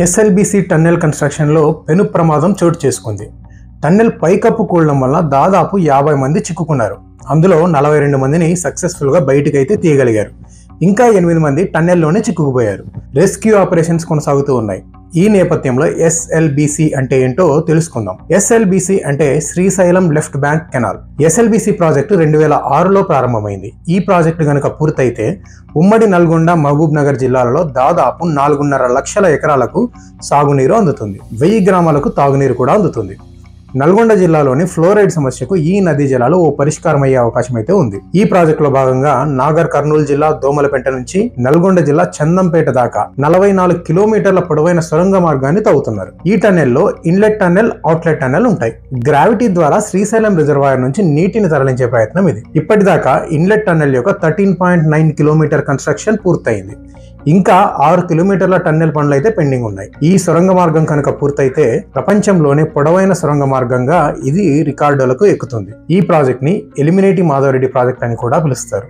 SLBC tunnel కన్స్ట్రక్షన్లో పెను ప్రమాదం చోటు చేసుకుంది. టన్నెల్ పైకప్పు కూలడం వల్ల దాదాపు 50 మంది చిక్కుకున్నారు. అందులో 42 మందిని సక్సెస్ఫుల్గా బయటకైతే తీయగలిగారు. ఇంకా 8 మంది టన్నెల్లోనే చిక్కుకుపోయారు. రెస్క్యూ ఆపరేషన్స్ కొనసాగుతూ ఉన్నాయి. ఈ నేపథ్యంలో ఎస్ఎల్బిసి అంటే ఏంటో తెలుసుకుందాం. ఎస్ఎల్బిసి అంటే Srisailam left bank canal. SLBC project 2006లో ప్రారంభమైంది. ఈ ప్రాజెక్టు గనుక పూర్తయితే ఉమ్మడి నల్గొండ, మహబూబ్ నగర్ జిల్లాలలో దాదాపు 4.5 లక్షల ఎకరాలకు సాగునీరు అందుతుంది. 1000 గ్రామాలకు తాగునీరు కూడా అందుతుంది. నల్గొండ జిల్లాలోని ఫ్లోరైడ్ సమస్యకు ఈ నదీ జలాలు ఓ పరిష్కారం అయ్యే అవకాశం అయితే ఉంది. ఈ ప్రాజెక్టులో భాగంగా నాగర్ కర్నూలు జిల్లా దోమలపెంట నుంచి నల్గొండ జిల్లా చందంపేట దాకా 44 కిలోమీటర్ల పొడవైన సొరంగ మార్గాన్ని తవ్వుతున్నారు. ఈ టన్నెల్లో ఇన్లెట్ టన్నెల్, అవుట్లెట్ టన్నెల్ ఉంటాయి. గ్రావిటీ ద్వారా శ్రీశైలం రిజర్వాయర్ నుంచి నీటిని తరలించే ప్రయత్నం ఇది. ఇప్పటిదాకా ఇన్లెట్ టన్నెల్ యొక్క 13.9 కిలోమీటర్ కన్స్ట్రక్షన్ పూర్తయింది. ఇంకా 6 కిలోమీటర్ల టన్నెల్ పనులు అయితే పెండింగ్ ఉన్నాయి. ఈ సొరంగ మార్గం కనుక పూర్తయితే ప్రపంచంలోనే పొడవైన సొరంగ మార్గంగా ఇది రికార్డులకు ఎక్కుతుంది. ఈ ప్రాజెక్ట్ ని ఎలిమినేటి మాధవరెడ్డి ప్రాజెక్ట్ అని కూడా పిలుస్తారు.